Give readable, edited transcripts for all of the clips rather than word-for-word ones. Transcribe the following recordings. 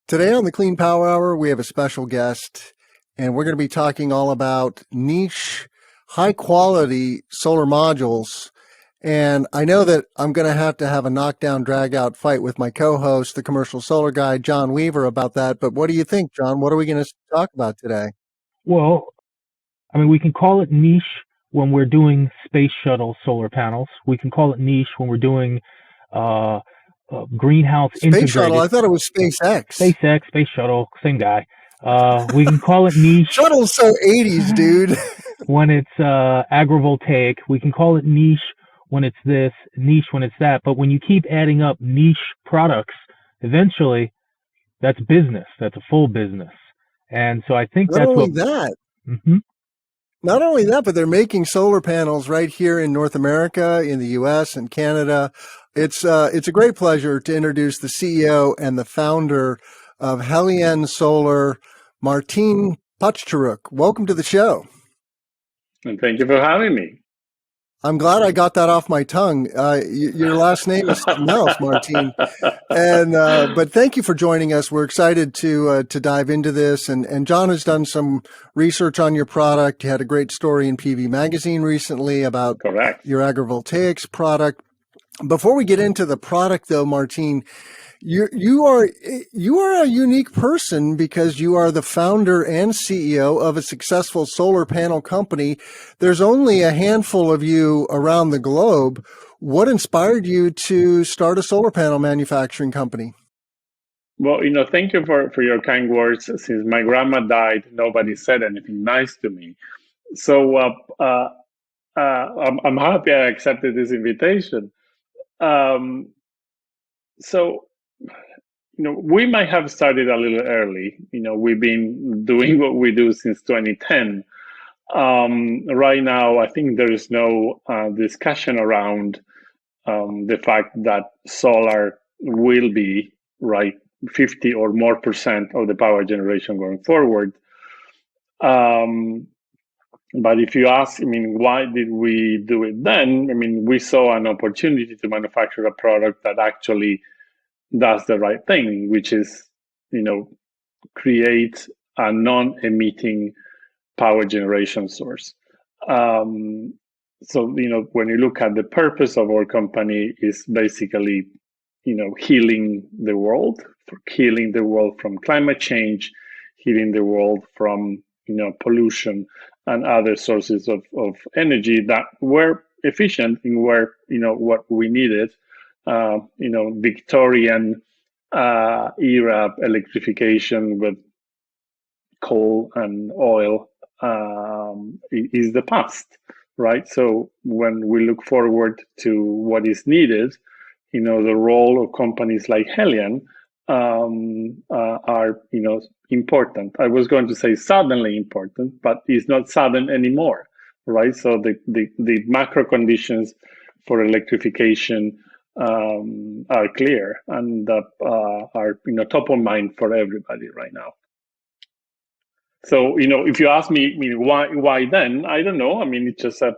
Today on the Clean Power Hour, we have a special guest, and we're going to be talking all about niche, high-quality solar modules. And I know that I'm going to have a knockdown, drag-out fight with my co-host, the commercial solar guy, John Weaver, about that. But what do you think, John? What are we going to talk about today? Well, I mean, we can call it niche when we're doing space shuttle solar panels. We can call it niche when we're doing greenhouse Space integrated. shuttle? I thought it was SpaceX. SpaceX, space shuttle, same guy. We can call it niche. Shuttle's so 80s, dude. When it's agrivoltaic. We can call it niche when it's this, niche when it's that. But when you keep adding up niche products, eventually that's business. That's a full business. And so I think Not only that. Mm-hmm. Not only that, but they're making solar panels right here in North America, in the U.S. and Canada. It's a great pleasure to introduce the CEO and the founder of Helian Solar, Martin Pochtaruk. Welcome to the show. And thank you for having me. I'm glad I got that off my tongue. Your last name is something else, Martin. And but thank you for joining us. We're excited to dive into this. And John has done some research on your product. You had a great story in PV Magazine recently about your agrivoltaics product. Before we get into the product, though, Martin, you are a unique person because you are the founder and CEO of a successful solar panel company. There's only a handful of you around the globe. What inspired you to start a solar panel manufacturing company? Well, thank you for your kind words. Since my grandma died, nobody said anything nice to me. So I'm happy I accepted this invitation. So we might have started a little early. We've been doing what we do since 2010. Right now, I think there is no discussion around the fact that solar will be 50 or more % of the power generation going forward. But if you ask, why did we do it then? We saw an opportunity to manufacture a product that actually does the right thing, which is, create a non-emitting power generation source. So, when you look at the purpose of our company is basically, healing the world from climate change, healing the world from, pollution and other sources of energy that were efficient in where, what we needed. Victorian era electrification with coal and oil is the past, right? So when we look forward to what is needed, the role of companies like Helian are, important. I was going to say suddenly important, but it's not sudden anymore, right? So the macro conditions for electrification are clear and are top of mind for everybody right now. So if you ask me, why then? I don't know. It's just that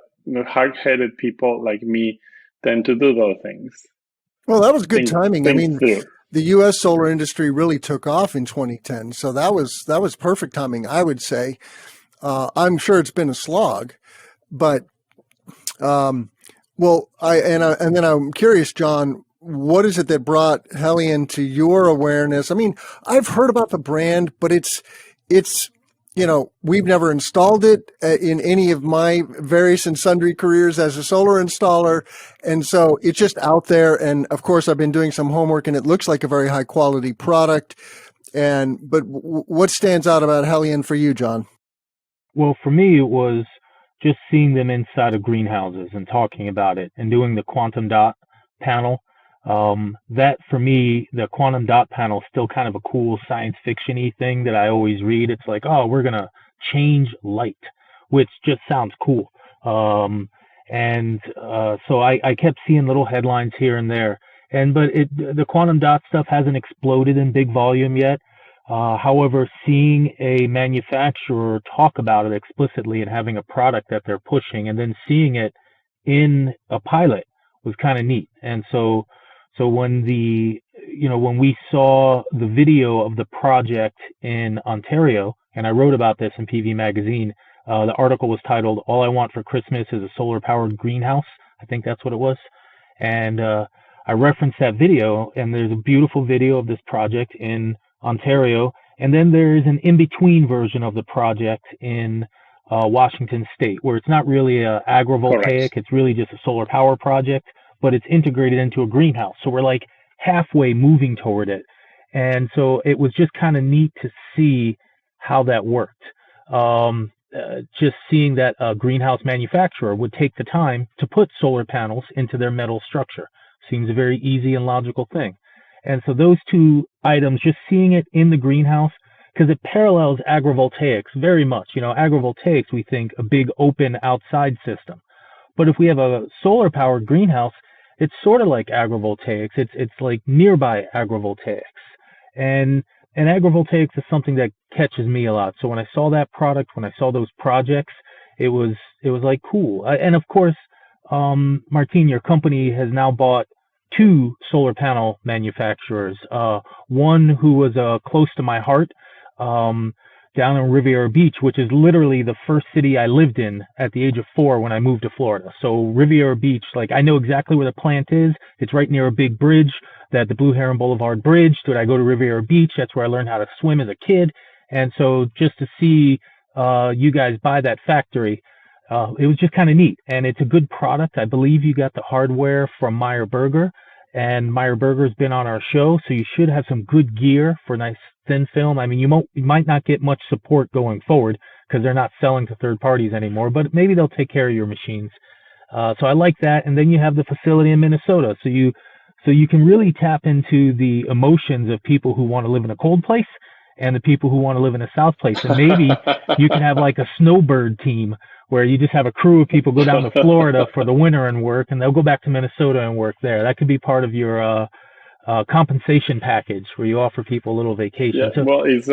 hard-headed people like me tend to do those things. Well, that was good timing. The U.S. solar industry really took off in 2010, so that was perfect timing, I would say. I'm sure it's been a slog, but well, and then I'm curious, John, what is it that brought Helian to your awareness? I've heard about the brand, but it's we've never installed it in any of my various and sundry careers as a solar installer. And so it's just out there. And of course, I've been doing some homework and it looks like a very high quality product. But what stands out about Helian for you, John? Well, for me, it was just seeing them inside of greenhouses and talking about it and doing the quantum dot panel. That for me, the quantum dot panel is still kind of a cool science fiction-y thing that I always read. It's like, oh, we're going to change light, which just sounds cool. So I kept seeing little headlines here and there. But the quantum dot stuff hasn't exploded in big volume yet. However, seeing a manufacturer talk about it explicitly and having a product that they're pushing and then seeing it in a pilot was kind of neat. And so So when when we saw the video of the project in Ontario, and I wrote about this in PV Magazine, the article was titled "All I Want for Christmas is a Solar-Powered Greenhouse." I think that's what it was. And I referenced that video, and there's a beautiful video of this project in Ontario. And then there's an in-between version of the project in Washington State, where it's not really a agrivoltaic, Correct. it's really just a solar power project, but it's integrated into a greenhouse. So we're like halfway moving toward it. And so it was just kind of neat to see how that worked. Just seeing that a greenhouse manufacturer would take the time to put solar panels into their metal structure seems a very easy and logical thing. And so those two items, just seeing it in the greenhouse, because it parallels agrivoltaics very much. Agrivoltaics, we think a big open outside system. But if we have a solar powered greenhouse, it's sort of like agrivoltaics. It's like nearby agrivoltaics. And agrivoltaics is something that catches me a lot. So when I saw that product, when I saw those projects, it was like cool. And of course, Martin, your company has now bought 2 solar panel manufacturers. One who was close to my heart, down in Riviera Beach, which is literally the first city I lived in at the age of 4 when I moved to Florida. So Riviera Beach, like I know exactly where the plant is. It's right near a big bridge, the Blue Heron Boulevard Bridge. So I go to Riviera Beach. That's where I learned how to swim as a kid. And so just to see you guys buy that factory, it was just kind of neat. And it's a good product. I believe you got the hardware from Meyer Burger, and Meyer Burger's been on our show, so you should have some good gear for nice thin film. I mean, you might not get much support going forward because they're not selling to third parties anymore, but maybe they'll take care of your machines. So I like that. And then you have the facility in Minnesota, so you can really tap into the emotions of people who want to live in a cold place and the people who want to live in a south place. And maybe you can have like a snowbird team where you just have a crew of people go down to Florida for the winter and work, and they'll go back to Minnesota and work there. That could be part of your compensation package where you offer people a little vacation. Yeah, well, it's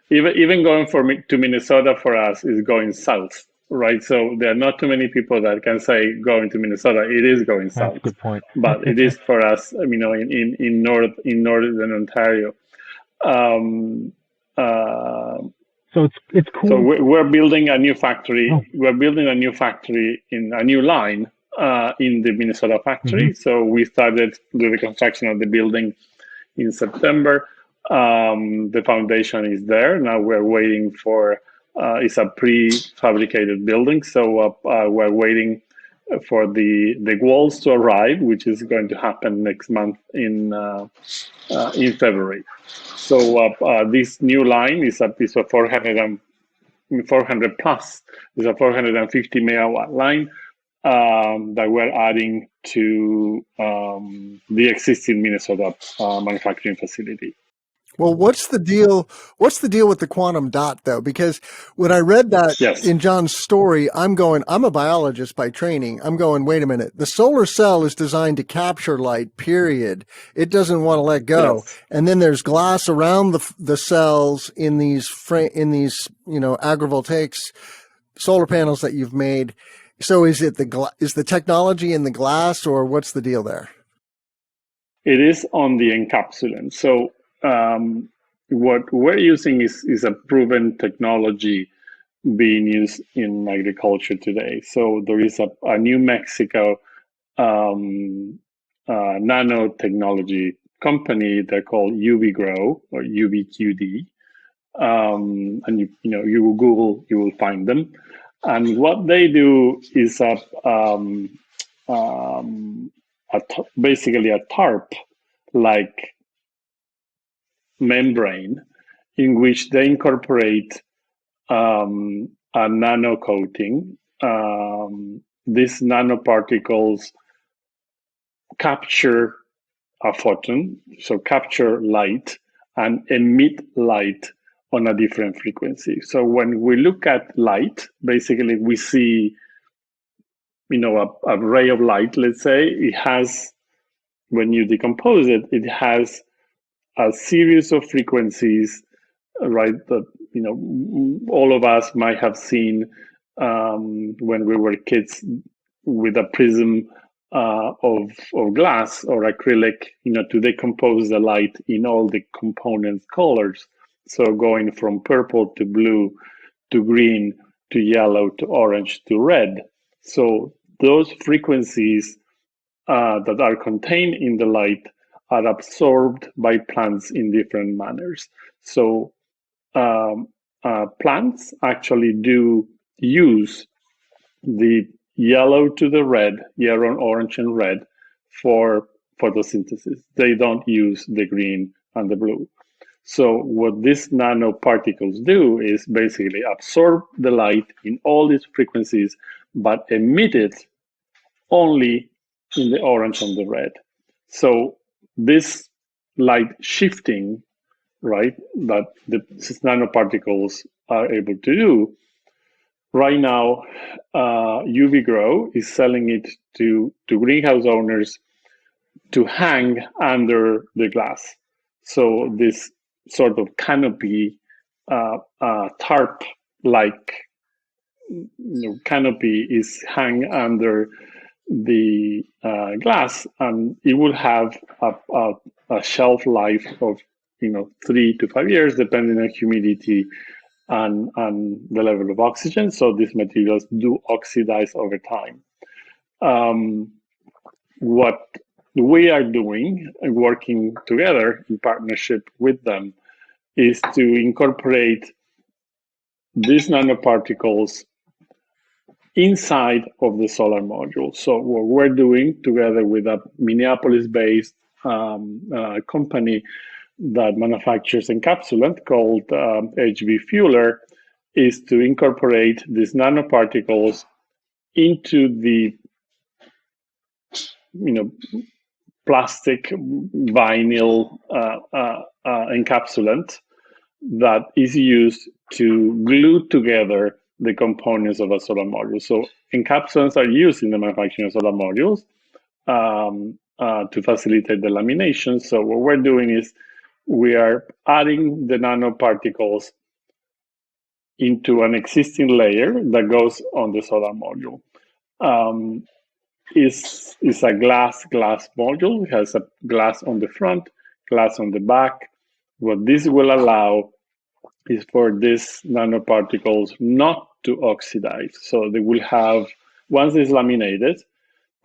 even going to Minnesota for us is going south, right? So there are not too many people that can say going to Minnesota. It is going south. That's a good point. But it is for us, in northern Ontario. So it's cool. So we're building a new factory. Oh. We're building a new factory in a new line in the Minnesota factory. Mm-hmm. So we started the construction of the building in September. The foundation is there. Now we're waiting for, it's a prefabricated building. So we're waiting for the walls to arrive, which is going to happen next month in February. So this new line is a 400 plus. It's a 450 megawatt line that we're adding to the existing Minnesota manufacturing facility. Well, what's the deal? What's the deal with the quantum dot, though? Because when I read that in John's story, I'm a biologist by training. I'm going, wait a minute. The solar cell is designed to capture light, period. It doesn't want to let go. Yes. And then there's glass around the cells in these agrivoltaics solar panels that you've made. So is the technology in the glass, or what's the deal there? It is on the encapsulant. So what we're using is a proven technology being used in agriculture today. So there is a New Mexico nanotechnology company. They're called UVgrow or UVQD, and you will Google, you will find them. And what they do is basically a tarp like membrane in which they incorporate a nano coating. These nanoparticles capture a photon, so capture light and emit light on a different frequency. So when we look at light, basically we see, a ray of light, let's say. It has, when you decompose it, it has a series of frequencies, right, that all of us might have seen when we were kids with a prism of glass or acrylic, to decompose the light in all the component colors. So going from purple to blue to green to yellow to orange to red. So those frequencies that are contained in the light are absorbed by plants in different manners. So plants actually do use the yellow to the red, yellow, orange, and red for photosynthesis. They don't use the green and the blue. So what these nanoparticles do is basically absorb the light in all these frequencies, but emit it only in the orange and the red. So this light shifting, right, that the nanoparticles are able to do, right now, UV Grow is selling it to greenhouse owners to hang under the glass. So this sort of canopy, tarp-like canopy is hung under the glass, and it will have a shelf life of 3 to 5 years, depending on humidity and the level of oxygen. So these materials do oxidize over time. What we are doing and working together in partnership with them is to incorporate these nanoparticles inside of the solar module. So what we're doing together with a Minneapolis-based company that manufactures encapsulant called HB Fueler is to incorporate these nanoparticles into the plastic vinyl encapsulant that is used to glue together the components of a solar module. So encapsulants are used in the manufacturing of solar modules to facilitate the lamination. So what we're doing is we are adding the nanoparticles into an existing layer that goes on the solar module. Is a glass module. It has a glass on the front, glass on the back. What this will allow is for these nanoparticles not to oxidize. So they will have, once it's laminated,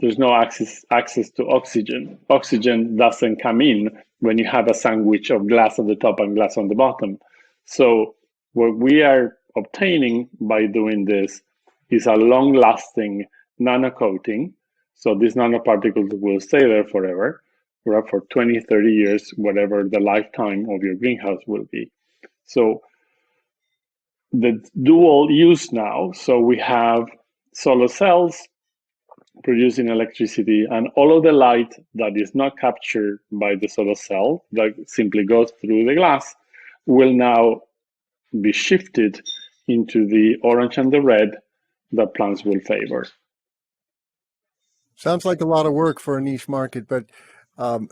there's no access to oxygen. Oxygen doesn't come in when you have a sandwich of glass on the top and glass on the bottom. So what we are obtaining by doing this is a long-lasting nanocoating. So these nanoparticles will stay there forever, right, for 20, 30 years, whatever the lifetime of your greenhouse will be. So the dual use now, so we have solar cells producing electricity, and all of the light that is not captured by the solar cell, that simply goes through the glass, will now be shifted into the orange and the red that plants will favor. Sounds like a lot of work for a niche market, but but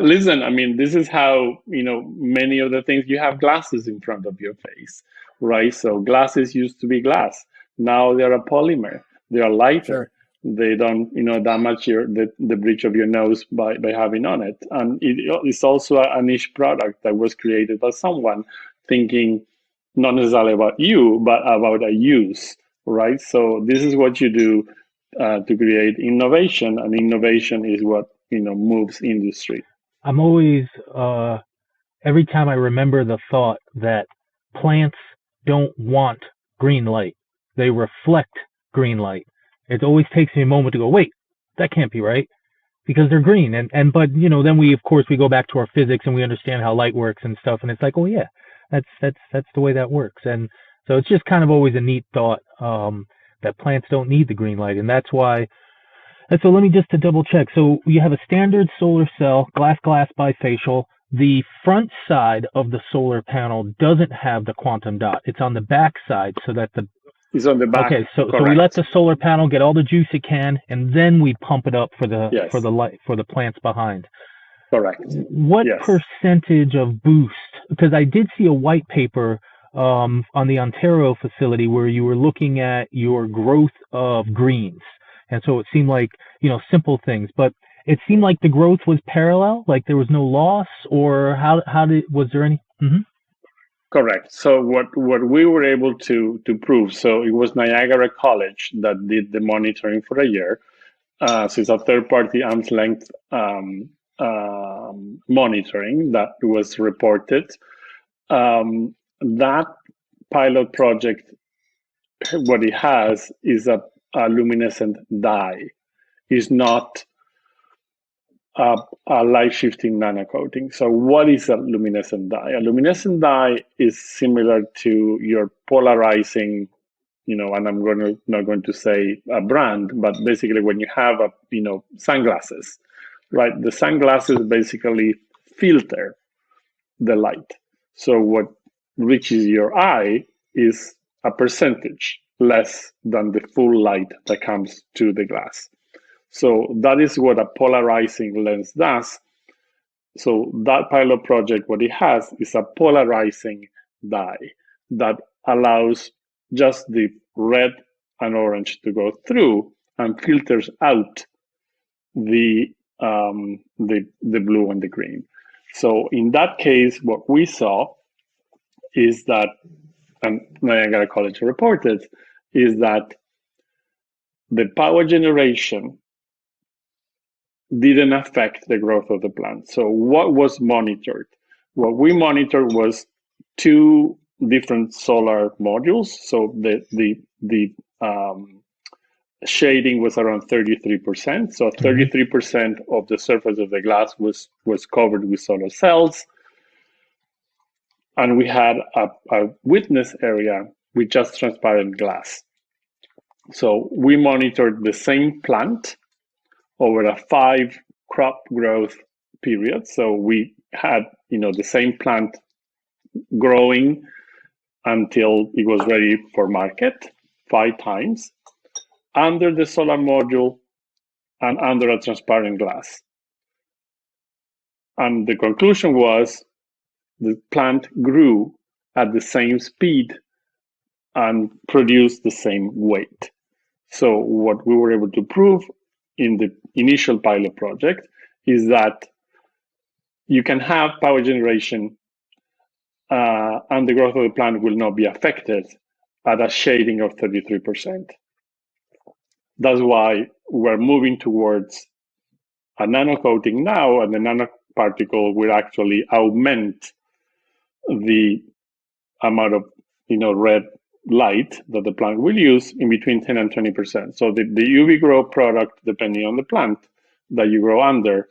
listen, I mean, this is how, many of the things, you have glasses in front of your face, right? So glasses used to be glass. Now they're a polymer. They are lighter. Sure. They don't, damage the bridge of your nose by having on it. And it's also a niche product that was created by someone thinking not necessarily about you, but about a use, right? So this is what you do to create innovation, and innovation is what moves industry. I'm always every time I remember the thought that plants don't want green light, they reflect green light. It always takes me a moment to go, wait, that can't be right, because they're green. But then we go back to our physics and we understand how light works and stuff, and it's like, oh yeah, that's the way that works. And so it's just kind of always a neat thought that plants don't need the green light, and that's why. And so let me just to double check. So you have a standard solar cell, glass bifacial. The front side of the solar panel doesn't have the quantum dot. It's on the back side, so that it's on the back. Okay, so we let the solar panel get all the juice it can, and then we pump it up for the light for the plants behind. Correct. What percentage of boost? Because I did see a white paper on the Ontario facility where you were looking at your growth of greens. And so it seemed like, simple things, but it seemed like the growth was parallel, like there was no loss, or was there any? Mm-hmm. Correct. So what we were able to prove, so it was Niagara College that did the monitoring for a year. So it's a third-party arm's length monitoring that was reported. That pilot project, what it has is a luminescent dye. It's not a light-shifting nanocoating. So what is a luminescent dye? A luminescent dye is similar to your polarizing, and I'm not going to say a brand, but basically when you have sunglasses, right? The sunglasses basically filter the light. So what reaches your eye is a percentage less than the full light that comes to the glass. So that is what a polarizing lens does. So that pilot project, what it has is a polarizing dye that allows just the red and orange to go through and filters out the blue and the green. So in that case, what we saw is that, and Niagara College reported, is that the power generation didn't affect the growth of the plant. So what was monitored? What we monitored was two different solar modules. So the shading was around 33%. So 33% of the surface of the glass was covered with solar cells. And we had a witness area with just transparent glass. So we monitored the same plant over a 5 crop growth period. So we had, the same plant growing until it was ready for market 5 times under the solar module and under a transparent glass. And the conclusion was the plant grew at the same speed and produced the same weight. So what we were able to prove in the initial pilot project is that you can have power generation and the growth of the plant will not be affected at a shading of 33%. That's why we're moving towards a nanocoating now, and the nanoparticle will actually augment the amount of red light that the plant will use in between 10 and 20%. So the UV grow product, depending on the plant that you grow under,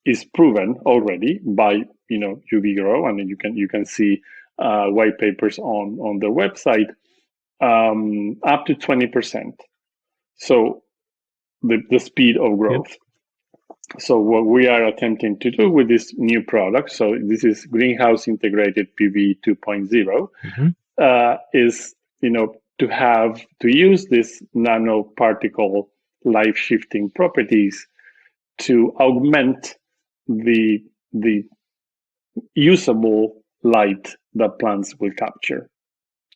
is proven already by UV grow, and you can see white papers on their website, up to 20%. So the speed of growth. Yep. So what we are attempting to do with this new product, so this is greenhouse integrated PV 2.0, is to use this nanoparticle life shifting properties to augment the usable light that plants will capture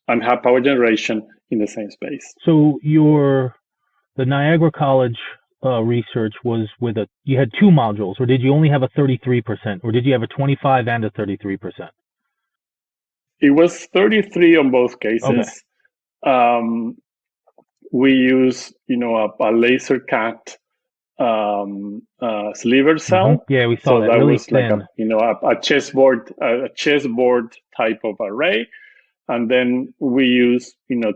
and have power generation in the same space. So the Niagara College research was you had 2 modules, or did you only have a 33%, or did you have a 25 and a 33%? It was 33 on both cases. Okay. We use a laser cut sliver cell. Yeah, we saw that. That really was thin. like a chessboard type of array, and then we use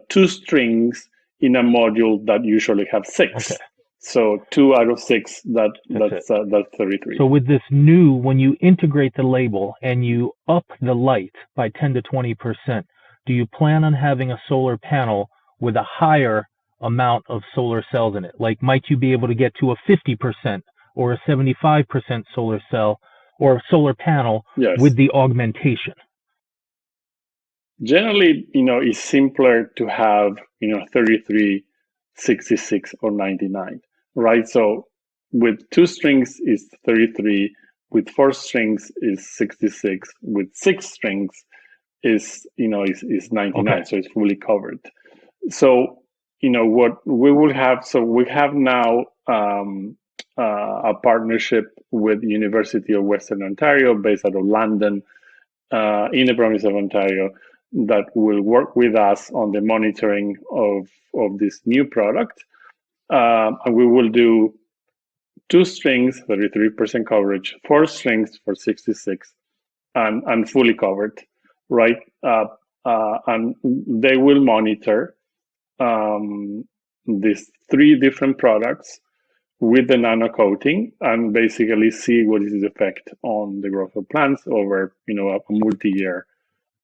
2 strings in a module that usually have 6. Okay. So 2 out of 6, that's 33. So with this new, when you integrate the label and you up the light by 10 to 20%, do you plan on having a solar panel with a higher amount of solar cells in it? Like, might you be able to get to a 50% or a 75% solar cell or a solar panel with the augmentation? Generally, it's simpler to have, 33, 66, or 99, right? So with 2 strings is 33, with 4 strings is 66, with 6 strings is 99, okay. So it's fully covered. So what we will have. So we have now a partnership with University of Western Ontario, based out of London, in the province of Ontario, that will work with us on the monitoring of this new product. And we will do 2 strings, 33% coverage, 4 strings for 66, and fully covered, right? And they will monitor these 3 different products with the nano coating and basically see what is the effect on the growth of plants over, a multi-year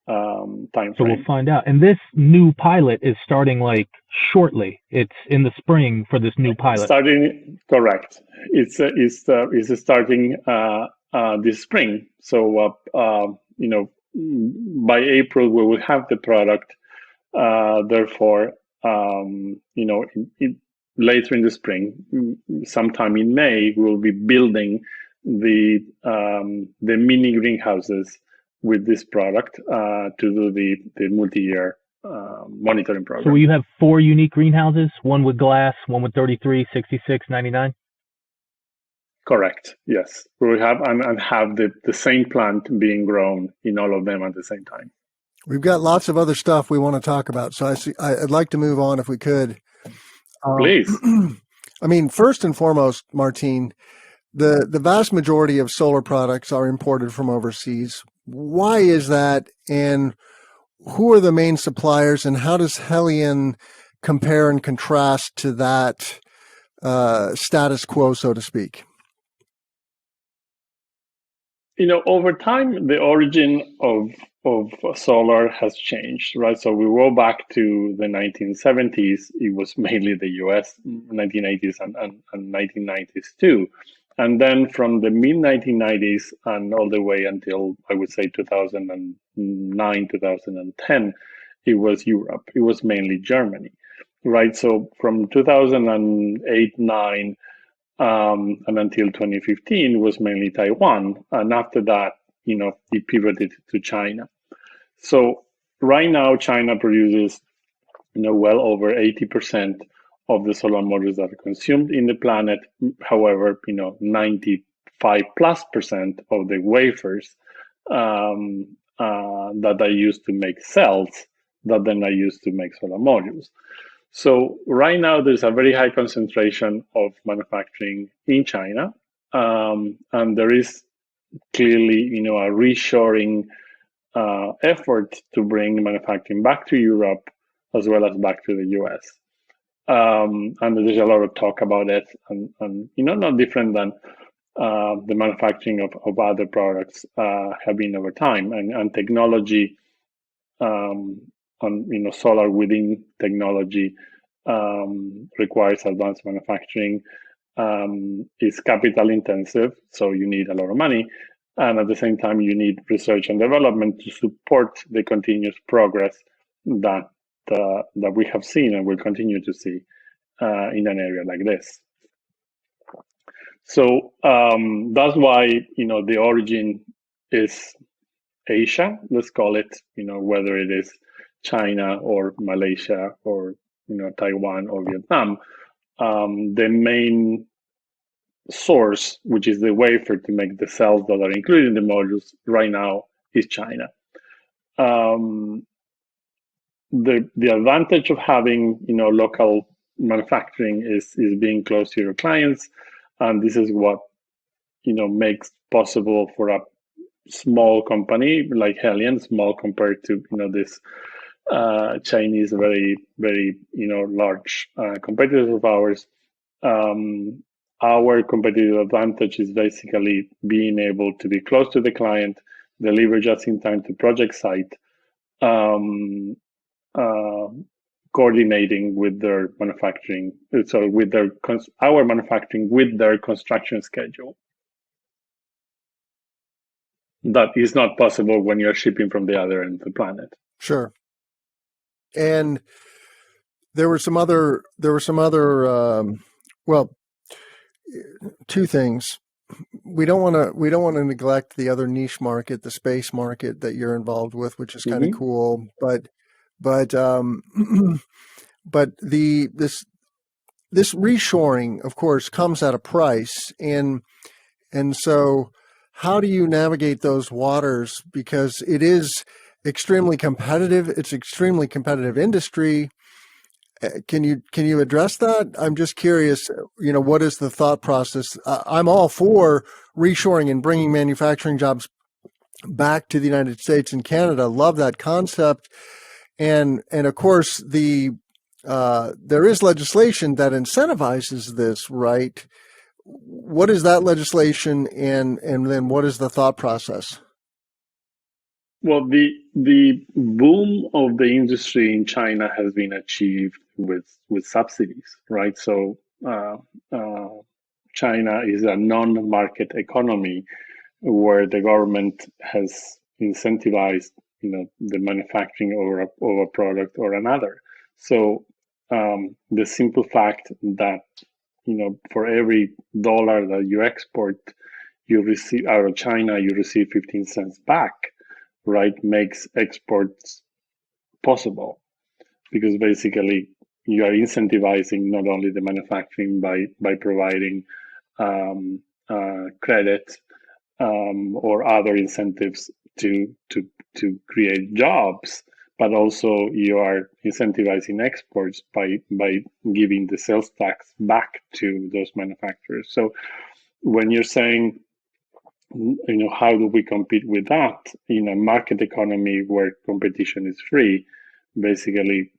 time frame. So we'll find out. And this new pilot is starting like shortly. It's in the spring for this new pilot. Correct. It's starting this spring. So by April we will have the product. Therefore, later in the spring, sometime in May, we'll be building the mini greenhouses with this product to do the multi-year monitoring program. So will you have 4 unique greenhouses, one with glass, one with 33, 66, 99? Correct. Yes, we will have and have the same plant being grown in all of them at the same time. We've got lots of other stuff we want to talk about, so I'd like to move on if we could. Please. I mean, first and foremost, Martin, the vast majority of solar products are imported from overseas. Why is that, and who are the main suppliers, and how does Helian compare and contrast to that status quo, so to speak? Over time, the origin of solar has changed, right? So we go back to the 1970s. It was mainly the US, 1980s and 1990s too. And then from the mid-1990s and all the way until, I would say, 2009, 2010, it was Europe. It was mainly Germany, right? So from 2008, 9, and until 2015, it was mainly Taiwan. And after that, it pivoted to China. So right now, China produces, well over 80% of the solar modules that are consumed in the planet. However, 95+% of the wafers that are used to make cells that then are used to make solar modules. So right now, there's a very high concentration of manufacturing in China, and there is clearly, a reshoring effort to bring manufacturing back to Europe as well as back to the US. And there's a lot of talk about it, and not different than the manufacturing of other products have been over time, and technology. On solar within technology requires advanced manufacturing, is capital intensive, so you need a lot of money, and at the same time you need research and development to support the continuous progress that we have seen and will continue to see in an area like this. So that's why the origin is Asia, let's call it, whether it is China or Malaysia or Taiwan or Vietnam. The main source, which is the wafer to make the cells that are included in the modules right now, is China. The advantage of having local manufacturing is being close to your clients, and this is what makes possible for a small company like Helian, small compared to this Chinese very, very large competitors of ours. Our competitive advantage is basically being able to be close to the client, deliver just in time to project site, coordinating with their manufacturing, with our manufacturing with their construction schedule. That is not possible when you're shipping from the other end of the planet. Sure. And there were some other well, 2 things. We don't want to neglect the other niche market, the space market that you're involved with, which is kind of cool. But but this reshoring, of course, comes at a price, and so how do you navigate those waters? Because it is extremely competitive. It's extremely competitive industry. Can you address that? I'm just curious. What is the thought process? I'm all for reshoring and bringing manufacturing jobs back to the United States and Canada. Love that concept. And of course, there is legislation that incentivizes this, right? What is that legislation, and then what is the thought process? Well, the boom of the industry in China has been achieved with subsidies, right? So China is a non-market economy where the government has incentivized, the manufacturing of a product or another. So the simple fact that, for every dollar that you export, you receive out of China, you receive 15 cents back, right? Makes exports possible, because basically you are incentivizing not only the manufacturing by providing credit or other incentives to create jobs, but also you are incentivizing exports by giving the sales tax back to those manufacturers. So when you're saying, how do we compete with that in a market economy where competition is free? Basically,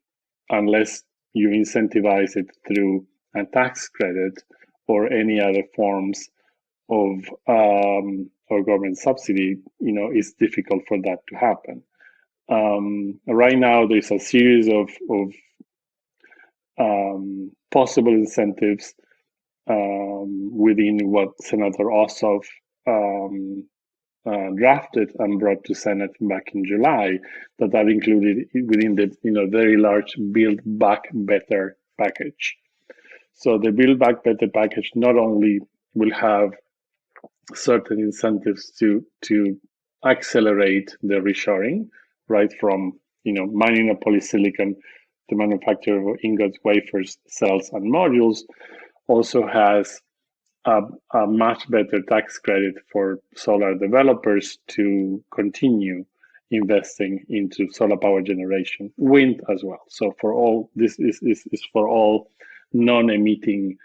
unless you incentivize it through a tax credit or any other forms of or government subsidy, it's difficult for that to happen. Right now, there's a series of possible incentives within what Senator Ossoff drafted and brought to Senate back in July, that are included within the very large Build Back Better package. So the Build Back Better package not only will have certain incentives to accelerate the reshoring, right, from mining of polysilicon to manufacture of ingots, wafers, cells, and modules, also has a much better tax credit for solar developers to continue investing into solar power generation, wind as well. So for all this is for all non-emitting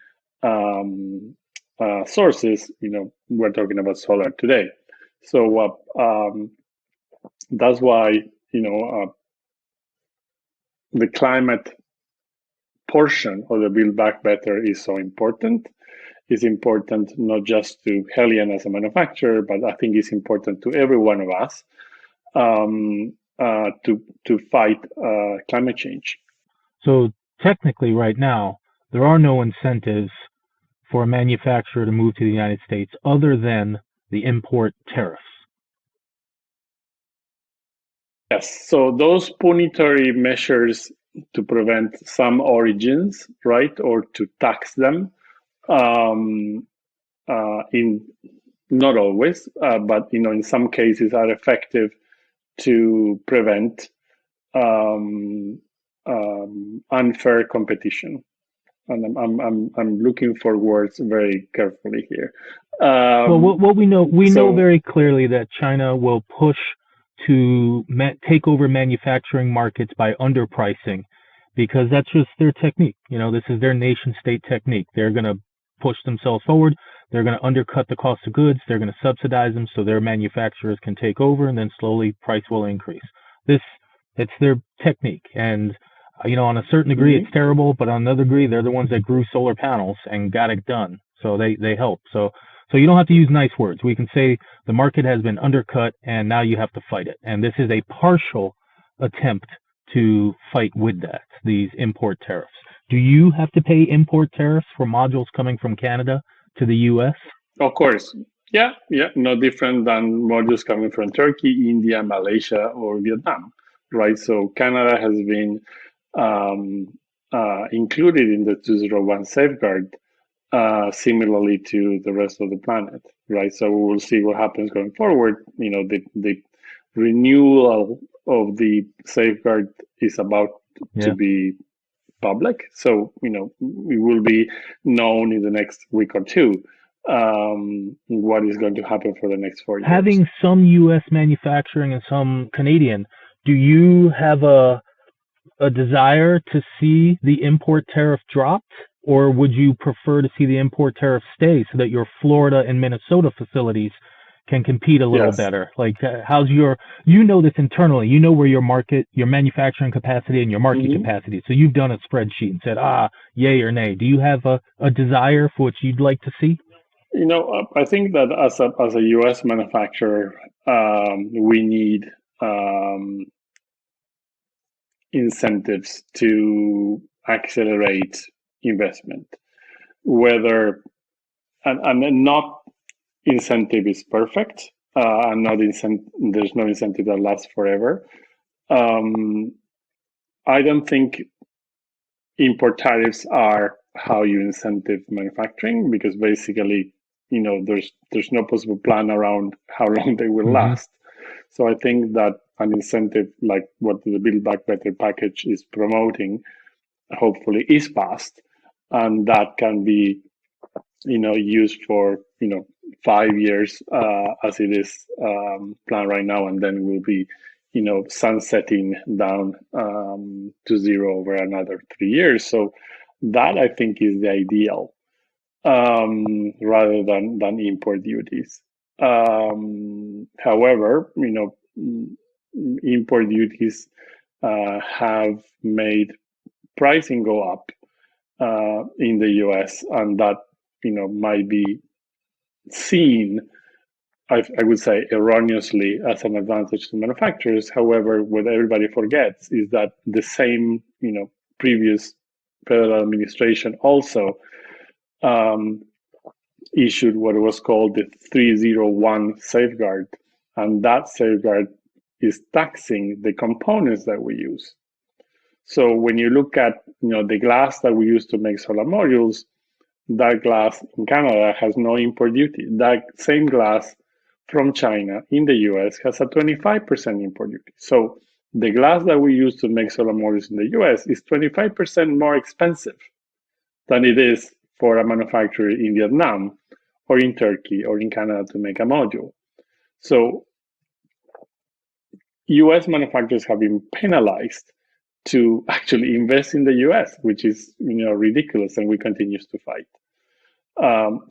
sources. We're talking about solar today. So that's why the climate portion of the Build Back Better is so important. It's important not just to Helian as a manufacturer, but I think it's important to every one of us to fight climate change. So technically, right now, there are no incentives for a manufacturer to move to the United States other than the import tariffs. Yes, so those punitory measures to prevent some origins, right, or to tax them, in not always, but in some cases are effective to prevent unfair competition. And I'm looking for words very carefully here. Well, what we know very clearly that China will push to take over manufacturing markets by underpricing, because that's just their technique. This is their nation state technique. They're going to push themselves forward. They're going to undercut the cost of goods. They're going to subsidize them so their manufacturers can take over, and then slowly price will increase. It's their technique. And on a certain degree, it's terrible, but on another degree, they're the ones that grew solar panels and got it done. So they help. So you don't have to use nice words. We can say the market has been undercut and now you have to fight it. And this is a partial attempt to fight with these import tariffs. Do you have to pay import tariffs for modules coming from Canada to the US? Of course. Yeah. No different than modules coming from Turkey, India, Malaysia, or Vietnam, right? So Canada has been included in the 201 safeguard, similarly to the rest of the planet, right? So we will see what happens going forward. The renewal of the safeguard is about to be public. So, it will be known in the next week or two what is going to happen for the next 4 years. Having some U.S. manufacturing and some Canadian, do you have a desire to see the import tariff dropped, or would you prefer to see the import tariff stay so that your Florida and Minnesota facilities can compete a little better? Like, how's this internally, where your manufacturing capacity and your market capacity. So you've done a spreadsheet and said, yay or nay. Do you have a desire for what you'd like to see? I think that as a U.S. manufacturer, we need incentives to accelerate investment. Whether and not incentive is perfect, and there's no incentive that lasts forever. I don't think import tariffs are how you incentive manufacturing, because basically, there's no possible plan around how long they will last. So I think that an incentive like what the Build Back Better package is promoting, hopefully, is passed, and that can be, used for 5 years as it is planned right now, and then will be, sunsetting down to zero over another 3 years. So that, I think, is the ideal, rather than import duties. However, import duties have made pricing go up in the US, and that might be seen, I would say, erroneously as an advantage to manufacturers. However, what everybody forgets is that the same previous federal administration also issued what was called the 301 safeguard, and that safeguard is taxing the components that we use. So when you look at the glass that we use to make solar modules, that glass in Canada has no import duty. That same glass from China in the US has a 25% import duty. So the glass that we use to make solar modules in the US is 25% more expensive than it is for a manufacturer in Vietnam or in Turkey or in Canada to make a module. So US manufacturers have been penalized to actually invest in the US, which is ridiculous, and we continue to fight.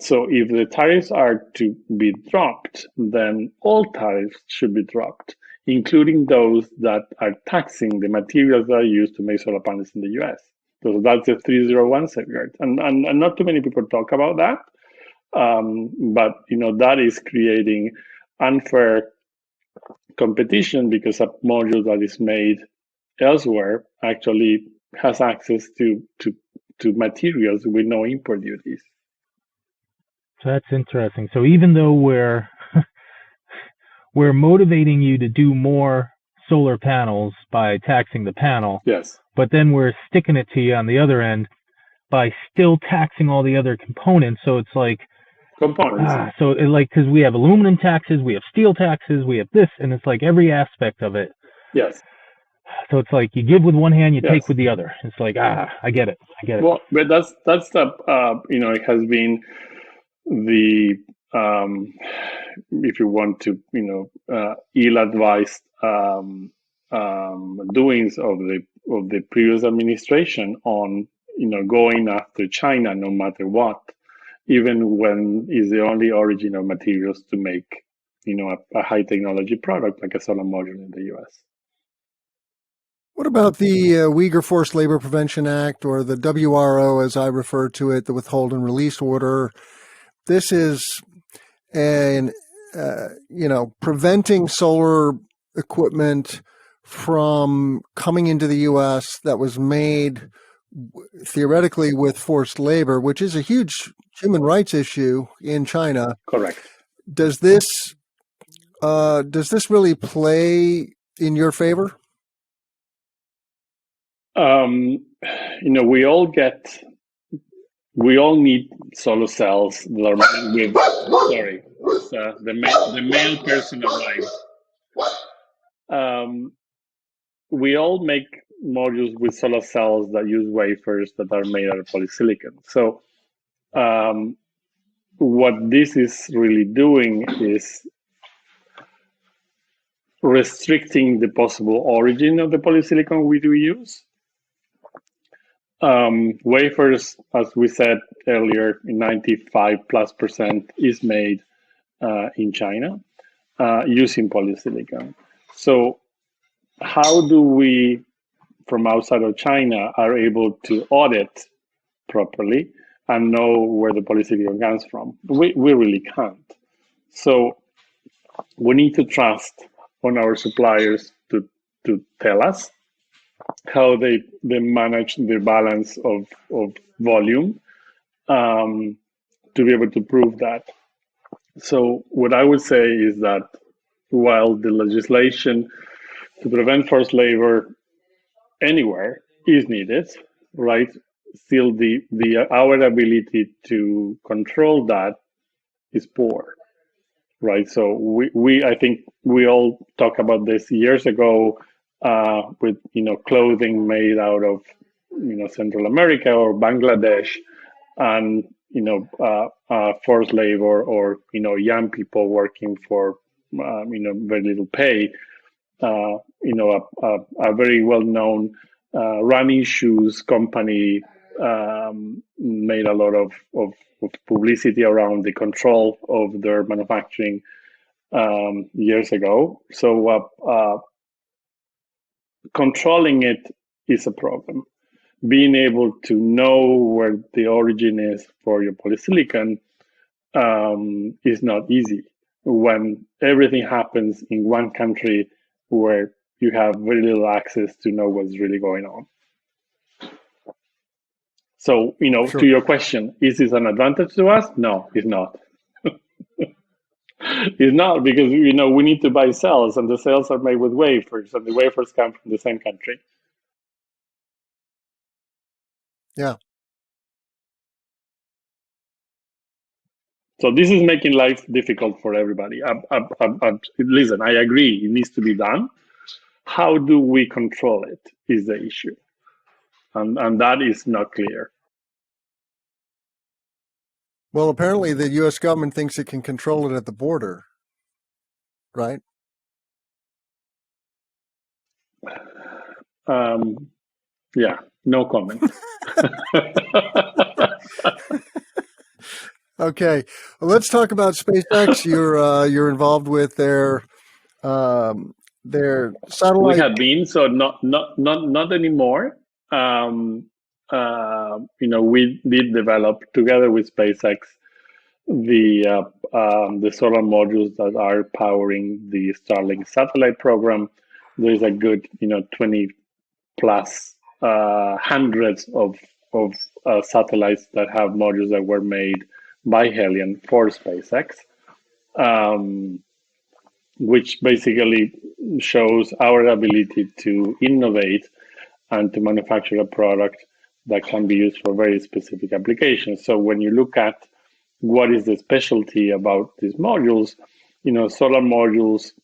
So if the tariffs are to be dropped, then all tariffs should be dropped, including those that are taxing the materials that are used to make solar panels in the US. So that's the 301 safeguard, and not too many people talk about that, but that is creating unfair competition, because a module that is made elsewhere actually has access to materials with no import duties. So that's interesting. So even though we're motivating you to do more solar panels by taxing the panel, yes, but then we're sticking it to you on the other end by still taxing all the other components. So it's like components. Because we have aluminum taxes, we have steel taxes, we have this, and it's like every aspect of it. Yes. So it's like you give with one hand, you take with the other. It's like, I get it. Well, but that's the it has been the if you want to ill-advised doings of the previous administration on going after China no matter what, even when it's the only origin of materials to make a high technology product like a solar module in the US. What about the Uyghur Forced Labor Prevention Act, or the WRO, as I refer to it, the Withhold and Release Order? This is preventing solar equipment from coming into the U.S. that was made theoretically with forced labor, which is a huge human rights issue in China. Correct. Does this really play in your favor? We all need solar cells that are with. Sorry, the male person arrived. We all make modules with solar cells that use wafers that are made out of polysilicon. So what this is really doing is restricting the possible origin of the polysilicon we do use. Wafers, as we said earlier, 95+% is made in China using polysilicon. So how do we, from outside of China, are able to audit properly and know where the polysilicon comes from? We really can't. So we need to trust on our suppliers to tell us how they manage the balance of volume to be able to prove that. So what I would say is that while the legislation to prevent forced labor anywhere is needed, right? Still, our ability to control that is poor, right? So I think we all talked about this years ago with clothing made out of Central America or Bangladesh, and forced labor or young people working for very little pay. A very well-known running shoes company made a lot of publicity around the control of their manufacturing years ago. So controlling it is a problem. Being able to know where the origin is for your polysilicon is not easy when everything happens in one country where you have very little access to know what's really going on. So, Sure. To your question, is this an advantage to us? No, it's not. It's not, because we need to buy cells, and the cells are made with wafers, and the wafers come from the same country. Yeah. So this is making life difficult for everybody. Listen, I agree, it needs to be done. How do we control it is the issue. And that is not clear. Well, apparently the U.S. government thinks it can control it at the border, right? Yeah, no comment. Okay, well, let's talk about SpaceX. You're involved with their satellite. We have been, so not anymore. We did develop together with SpaceX the solar modules that are powering the Starlink Satellite program. There's a good 20 plus hundreds of satellites that have modules that were made by Helian for SpaceX, which basically shows our ability to innovate and to manufacture a product that can be used for very specific applications. So when you look at what is the specialty about these modules, solar modules,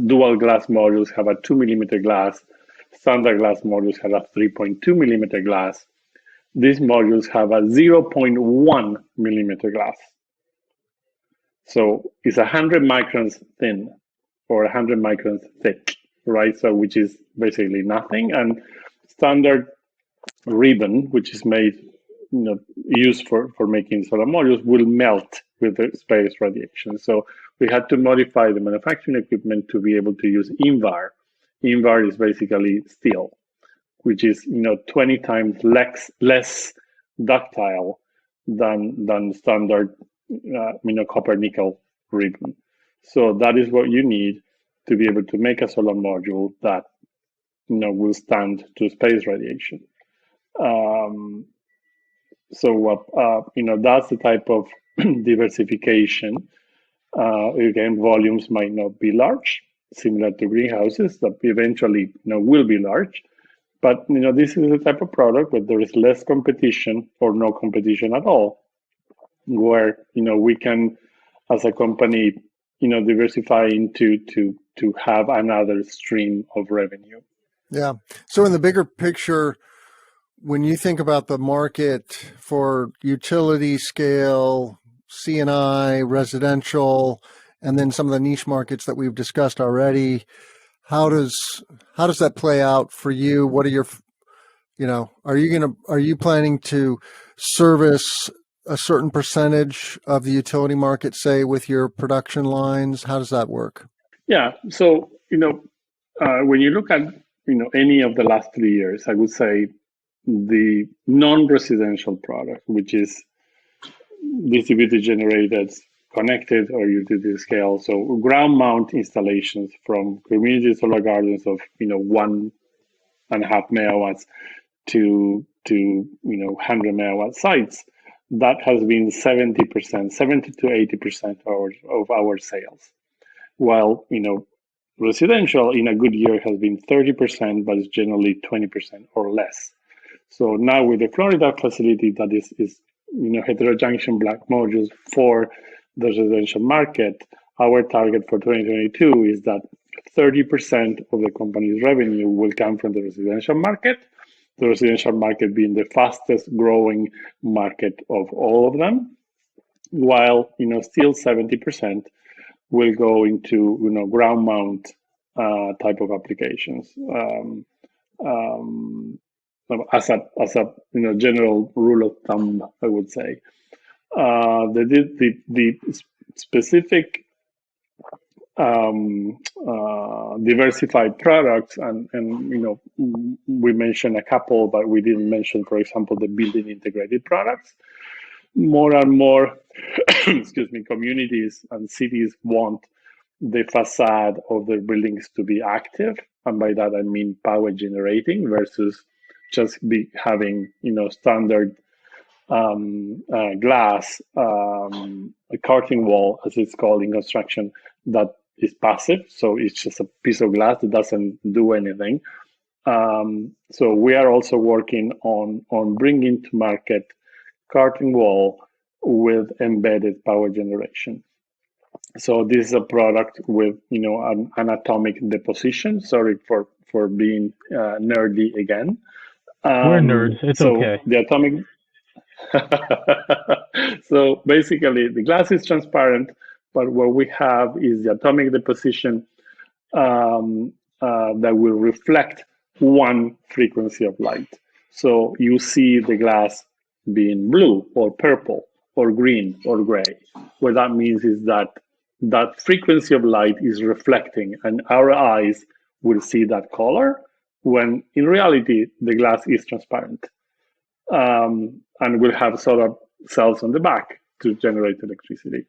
dual glass modules have a 2 millimeter glass. Standard glass modules have a 3.2 millimeter glass. These modules have a 0.1 millimeter glass. So it's 100 microns thin or 100 microns thick, right? So which is basically nothing. And standard ribbon, which is made, used for making solar modules, will melt with the space radiation. So we had to modify the manufacturing equipment to be able to use INVAR. INVAR is basically steel, which is 20 times less ductile than standard copper nickel ribbon. So that is what you need to be able to make a solar module that will stand to space radiation. That's the type of diversification. Again, volumes might not be large, similar to greenhouses that eventually will be large. But this is the type of product where there is less competition or no competition at all, where we can, as a company, diversify into to have another stream of revenue. Yeah. So in the bigger picture, when you think about the market for utility scale, C&I, residential, and then some of the niche markets that we've discussed already, how does that play out for you? What are your, are you planning to service a certain percentage of the utility market, say, with your production lines? How does that work? Yeah. So, when you look at, any of the last 3 years, I would say the non-residential product, which is distributed generators, connected or utility scale, so ground mount installations from community solar gardens of 1.5 megawatts to 100 megawatt sites, that has been 70%, 70 to 80% of our sales. While residential in a good year has been 30%, but it's generally 20% or less. So now with the Florida facility that is heterojunction black modules for the residential market, our target for 2022 is that 30% of the company's revenue will come from the residential market. The residential market being the fastest growing market of all of them, while still 70% will go into ground mount type of applications. As a general rule of thumb, I would say the specific diversified products, and we mentioned a couple, but we didn't mention, for example, the building integrated products. More and more, excuse me, communities and cities want the facade of their buildings to be active, and by that I mean power generating versus just having standard glass, a curtain wall, as it's called in construction, that is passive. So it's just a piece of glass that doesn't do anything. So we are also working on bringing to market curtain wall with embedded power generation. So this is a product with an atomic deposition. Sorry for being nerdy again. We're nerds. It's so okay. The atomic. So basically, the glass is transparent, but what we have is the atomic deposition that will reflect one frequency of light. So you see the glass being blue or purple or green or gray. What that means is that frequency of light is reflecting, and our eyes will see that color, when in reality the glass is transparent, and will have solar cells on the back to generate electricity.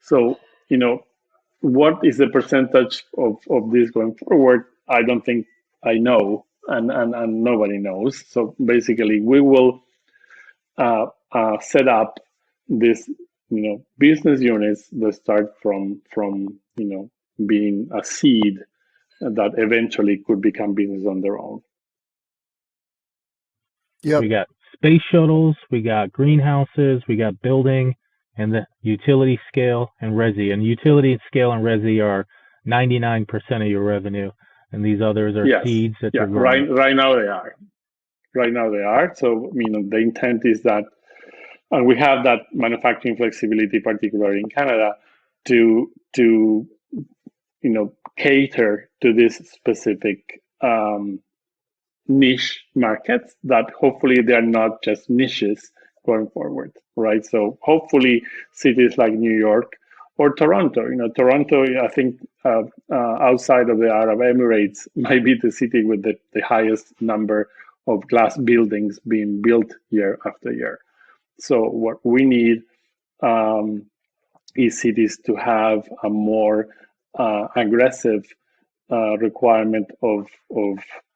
So what is the percentage of this going forward? I don't think I know, and nobody knows. So basically, we will set up this business units that start from being a seed that eventually could become business on their own. Yep. We got space shuttles, we got greenhouses, we got building, and the utility scale and resi. And utility scale and resi are 99% of your revenue, and these others are seeds that you're growing. Right now they are. Right now they are. So the intent is that, and we have that manufacturing flexibility, particularly in Canada, to cater to this specific niche markets that hopefully they're not just niches going forward, right? So hopefully cities like New York or Toronto, Toronto, I think outside of the Arab Emirates might be the city with the highest number of glass buildings being built year after year. So what we need is cities to have a more aggressive requirement of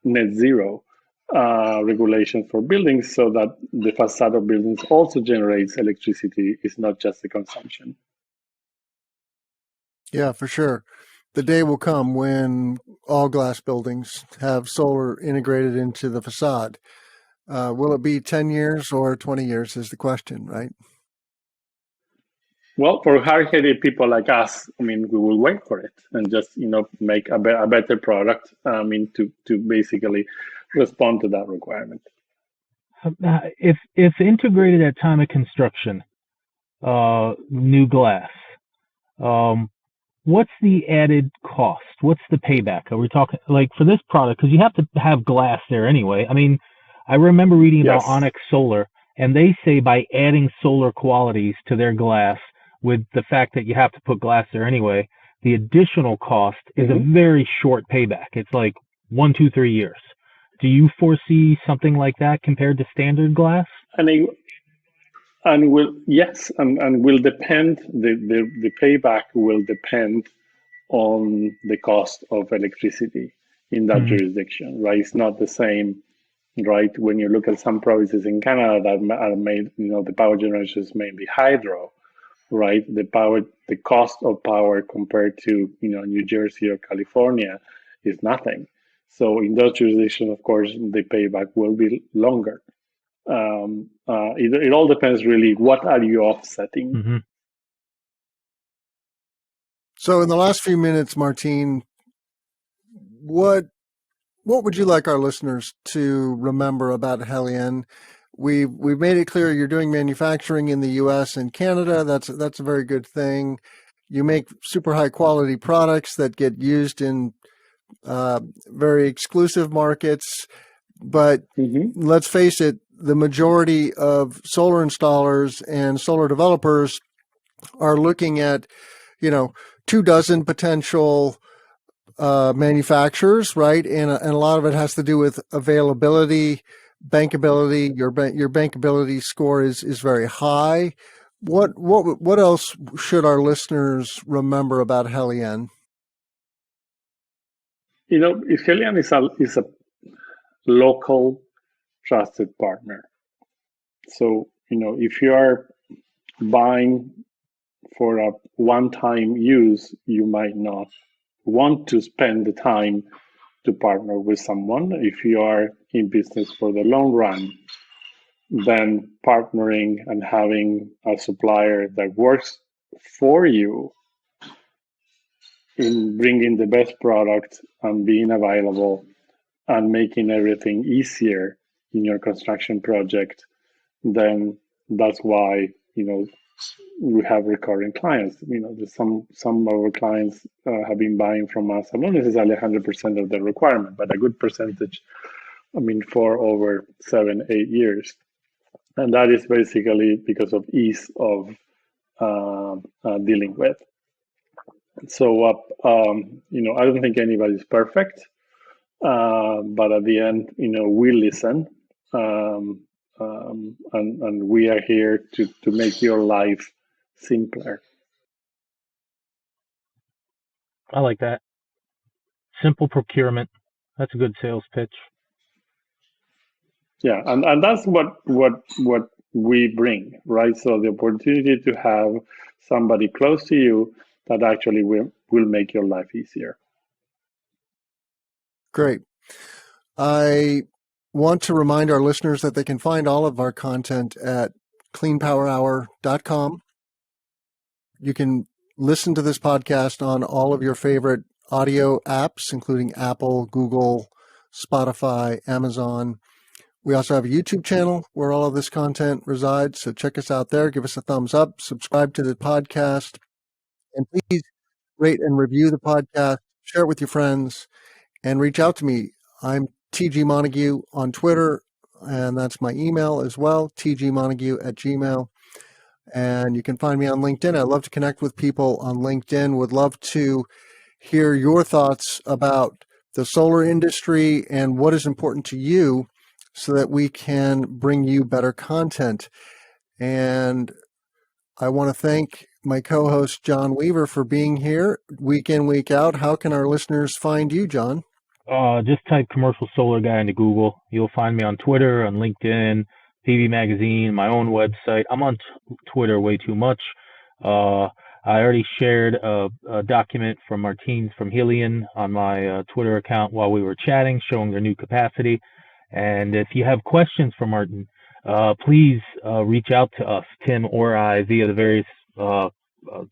net zero regulation for buildings, so that the facade of buildings also generates electricity. It's not just the consumption. Yeah, for sure. The day will come when all glass buildings have solar integrated into the facade. Will it be 10 years or 20 years is the question, right? Well, for hard-headed people like us, I mean, we will wait for it and just, make a better product, to basically respond to that requirement. If integrated at time of construction, new glass, what's the added cost? What's the payback? Are we talking like for this product? Because you have to have glass there anyway. I mean, I remember reading about Yes. Onyx Solar, and they say by adding solar qualities to their glass, with the fact that you have to put glass there anyway, the additional cost is a very short payback. It's like 1, 2, 3 years. Do you foresee something like that compared to standard glass? And will depend. The payback will depend on the cost of electricity in that jurisdiction, right? It's not the same, right? When you look at some provinces in Canada that are made, the power generation is mainly hydro, right? The cost of power compared to, New Jersey or California is nothing. So in those jurisdictions, of course, the payback will be longer. It all depends really. What are you offsetting? So in the last few minutes, Martin, what would you like our listeners to remember about Helian? We've made it clear you're doing manufacturing in the U.S. and Canada. That's a very good thing. You make super high quality products that get used in very exclusive markets. But let's face it, the majority of solar installers and solar developers are looking at, 24 potential manufacturers, right? And a lot of it has to do with availability, bankability. Your bankability score is very high. What else should our listeners remember about Helian? Helian is a local trusted partner. So, if you are buying for a one-time use, you might not want to spend the time to partner with someone. If you are in business for the long run, then partnering and having a supplier that works for you in bringing the best product and being available and making everything easier in your construction project, then that's why, we have recurring clients. Some of our clients have been buying from us, not necessarily 100% of the requirement, but a good percentage, for over 7, 8 years. And that is basically because of ease of dealing with. So, I don't think anybody's perfect, but at the end, we listen, and we are here to make your life simpler. I like that. Simple procurement. That's a good sales pitch. Yeah, and that's what we bring, right? So the opportunity to have somebody close to you that actually will make your life easier. Great. I want to remind our listeners that they can find all of our content at cleanpowerhour.com. You can listen to this podcast on all of your favorite audio apps, including Apple, Google, Spotify, Amazon. We also have a YouTube channel where all of this content resides. So check us out there. Give us a thumbs up. Subscribe to the podcast. And please rate and review the podcast. Share it with your friends. And reach out to me. I'm TG Montague on Twitter. And that's my email as well, tgmontague@gmail.com. And you can find me on LinkedIn. I love to connect with people on LinkedIn. Would love to hear your thoughts about the solar industry and what is important to you so that we can bring you better content. And I want to thank my co-host, John Weaver, for being here week in, week out. How can our listeners find you, John? Just type commercial solar guy into Google. You'll find me on Twitter, on LinkedIn, PV Magazine, my own website. I'm on Twitter way too much. I already shared a document from Martin from Helian on my Twitter account while we were chatting, showing their new capacity. And if you have questions for Martin, please reach out to us, Tim or I, via the various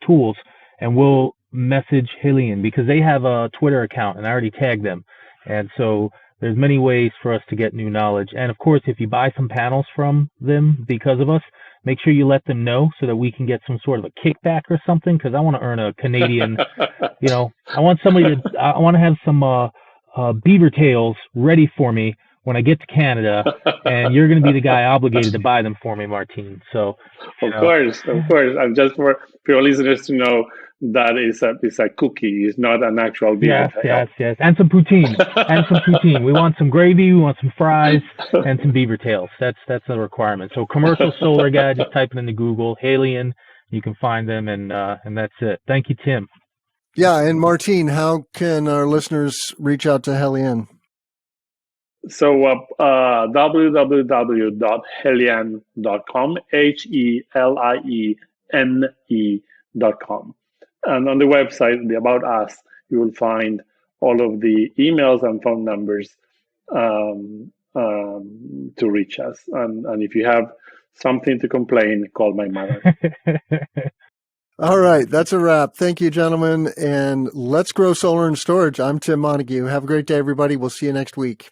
tools, and we'll message Helian because they have a Twitter account, and I already tagged them. And so there's many ways for us to get new knowledge. And of course, if you buy some panels from them because of us, make sure you let them know so that we can get some sort of a kickback or something, because I want to earn a Canadian, I want to have some beaver tails ready for me when I get to Canada, and you're going to be the guy obligated to buy them for me, Martin. So, of course. And just for your listeners to know, that is a cookie. It's not an actual beaver tail. Yes. And some poutine. We want some gravy. We want some fries and some beaver tails. That's a requirement. So commercial solar guy, just type it into Google, Helian. You can find them, and that's it. Thank you, Tim. Yeah, and Martin, how can our listeners reach out to Helian? So www.helian.com, HELIENE.com. And on the website, the About Us, you will find all of the emails and phone numbers to reach us. And if you have something to complain, call my mother. All right, that's a wrap. Thank you, gentlemen. And let's grow solar and storage. I'm Tim Montague. Have a great day, everybody. We'll see you next week.